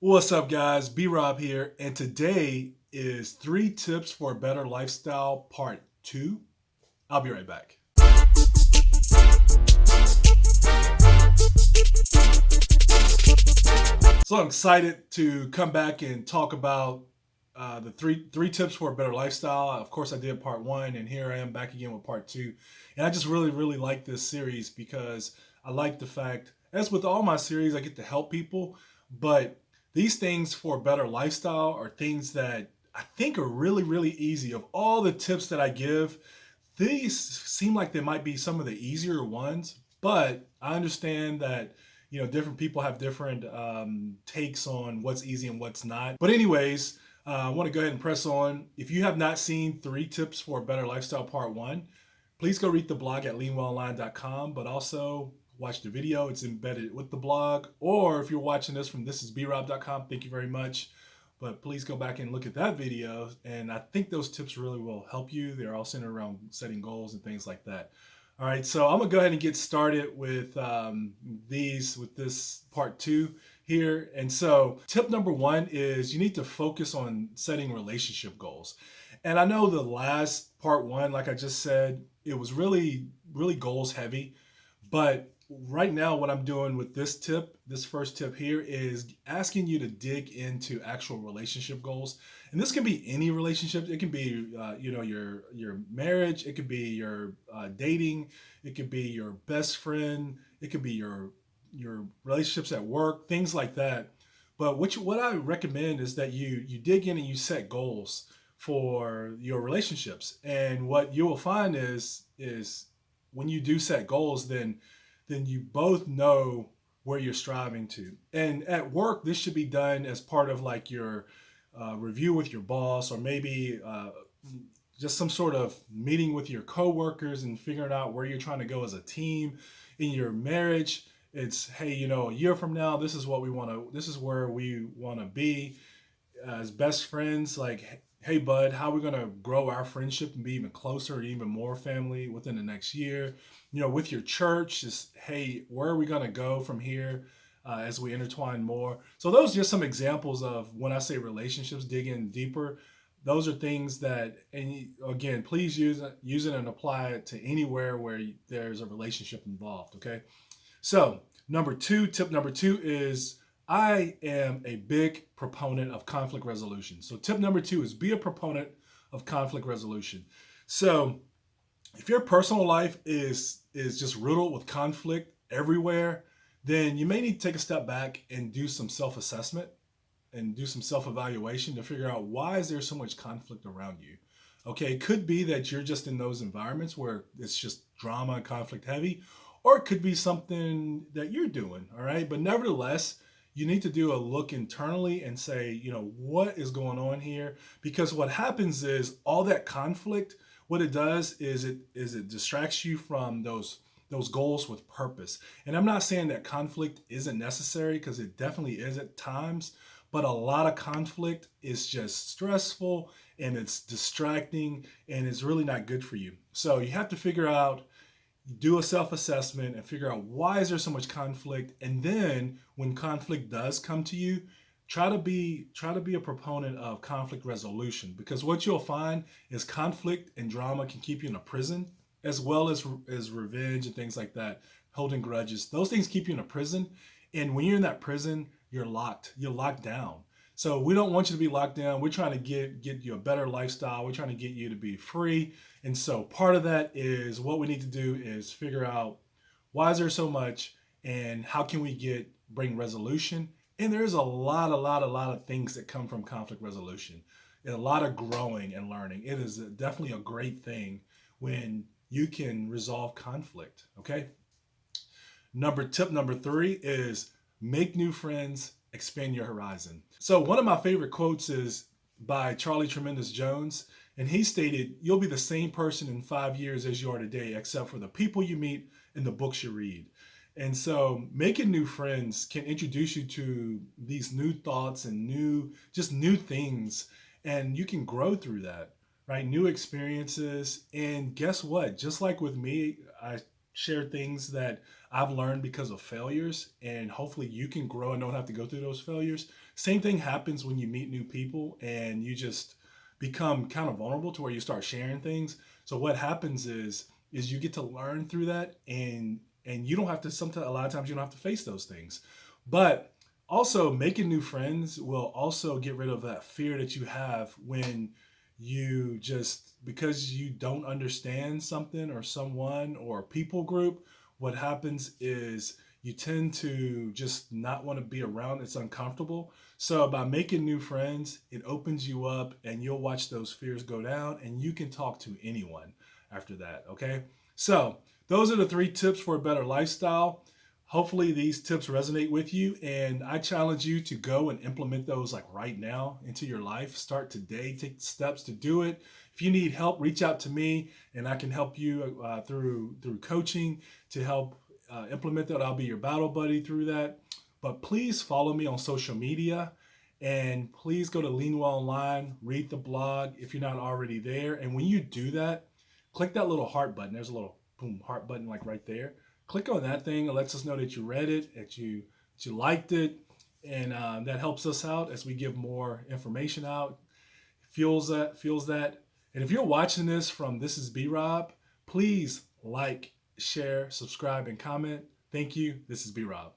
What's up, guys? B Rob here, and today is 3 tips for a better lifestyle part 2. I'll be right back. So I'm excited to come back and talk about the three tips for a better lifestyle. Of course, I did part 1, and here I am back again with part 2. And I just really like this series because I like the fact, as with all my series, I get to help people, but these things for a better lifestyle are things that I think are really easy. Of all the tips that I give, these seem like they might be some of the easier ones, but I understand that different people have different takes on what's easy and what's not. But anyways, I want to go ahead and press on. If you have not seen 3 tips for a better lifestyle part 1, please go read the blog at leanwellonline.com, but also watch the video. It's embedded with the blog. Or if you're watching this from thisisbrob.com, thank you very much. But please go back and look at that video. And I think those tips really will help you. They're all centered around setting goals and things like that. All right, so I'm gonna go ahead and get started with this part 2 here. And so tip number 1 is you need to focus on setting relationship goals. And I know the last part 1, like I just said, it was really goals heavy. But right now, what I'm doing with this first tip here, is asking you to dig into actual relationship goals. And this can be any relationship. It can be, your marriage. It could be your dating. It could be your best friend. It could be your relationships at work, things like that. But what I recommend is that you dig in and you set goals for your relationships. And what you will find is when you do set goals, then you both know where you're striving to. And at work, this should be done as part of like your review with your boss, or maybe just some sort of meeting with your coworkers and figuring out where you're trying to go as a team. In your marriage, it's, hey, a year from now, this is where we want to be as best friends. Like, hey bud, how are we going to grow our friendship and be even closer and even more family within the next year? With your church, just, hey, where are we going to go from here as we intertwine more? So those are just some examples of when I say relationships, dig in deeper. Those are things that, and again, please use it and apply it to anywhere where there's a relationship involved, okay? So tip number two is, I am a big proponent of conflict resolution. So tip number 2 is be a proponent of conflict resolution. So if your personal life is just riddled with conflict everywhere, then you may need to take a step back and do some self-assessment and do some self-evaluation to figure out, why is there so much conflict around you? Okay, it could be that you're just in those environments where it's just drama and conflict heavy, or it could be something that you're doing, all right? But nevertheless, you need to do a look internally and say, what is going on here? Because what happens is all that conflict, what it does is it distracts you from those goals with purpose. And I'm not saying that conflict isn't necessary, because it definitely is at times, but a lot of conflict is just stressful and it's distracting and it's really not good for you. So you have to figure out, do a self-assessment and figure out, why is there so much conflict? And then when conflict does come to you, try to be a proponent of conflict resolution, because what you'll find is conflict and drama can keep you in a prison, as well as revenge and things like that, holding grudges. Those things keep you in a prison. And when you're in that prison, you're locked down. So we don't want you to be locked down. We're trying to get you a better lifestyle. We're trying to get you to be free. And so part of that is, what we need to do is figure out, why is there so much, and how can we bring resolution? And there's a lot of things that come from conflict resolution. And a lot of growing and learning. It is definitely a great thing when you can resolve conflict, okay? Tip number 3 is, make new friends, expand your horizon. So one of my favorite quotes is by Charlie Tremendous Jones, and he stated, you'll be the same person in 5 years as you are today, except for the people you meet and the books you read. And so making new friends can introduce you to these new thoughts and new things, and you can grow through that, right? New experiences. And guess what? Just like with me, I share things that I've learned because of failures, and hopefully you can grow and don't have to go through those failures. Same thing happens when you meet new people and you just become kind of vulnerable to where you start sharing things. So what happens is you get to learn through that, and you don't have to, sometimes a lot of times you don't have to face those things. But also making new friends will also get rid of that fear that you have when you just, because you don't understand something or someone or a people group, what happens is you tend to just not want to be around. It's uncomfortable. So by making new friends, it opens you up and you'll watch those fears go down and you can talk to anyone after that. Okay. So those are the 3 tips for a better lifestyle. Hopefully these tips resonate with you, and I challenge you to go and implement those like right now into your life. Start today, take steps to do it. If you need help, reach out to me and I can help you through coaching to help implement that. I'll be your battle buddy through that. But please follow me on social media, and please go to Lean Well Online, read the blog if you're not already there. And when you do that, click that little heart button. There's a little boom heart button like right there. Click on that thing. It lets us know that you read it, that you liked it, and that helps us out as we give more information out. Feels that. And if you're watching this from This Is B Rob, please like, share, subscribe, and comment. Thank you. This is B Rob.